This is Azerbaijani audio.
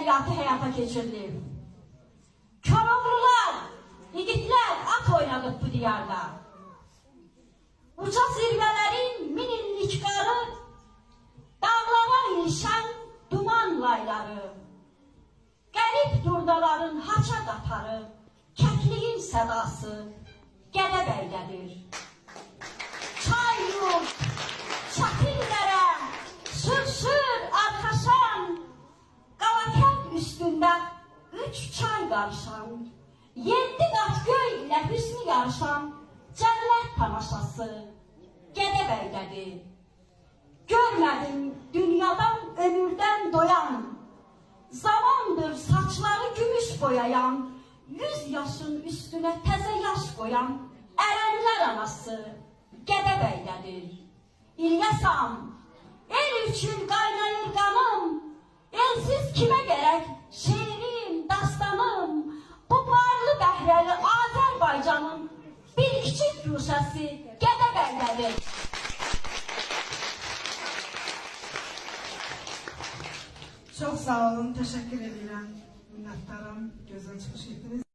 əməliyyatı həyata keçirilib. Koroğlular, yiğitlər at oynadıb bu diyarda. Uca zirvələrin min illik qarı, dağlara ilişən duman layları, qərib durdaların haça qatarı, kəkliyin sədası Gədəbəydədir. Çay yurt, çəpillərə, sür arxaşan, Qalatənd üstündə 3 çay qarışan, 7 qat göy ilə hüsnü yarışan cənnət tamaşası Gədəbəydədir. Görmədim dünyadan, ömürdən doyan, zamandır saçları gümüş boyayan, 100 yaşın üstünə təzə yaş qoyan ərənlər anası Gədəbəydədir. İlyasam, el üçün qaynayır qanım, elsiz kimə gərək şeirim, dastanım, bu barlı bəhrəli Azərbaycanın bir kiçik güşəsi Gədəbəydədir. Çox sağ olun, təşəkkür edirəm, minnətdaram, gözəl çıxış etdiniz.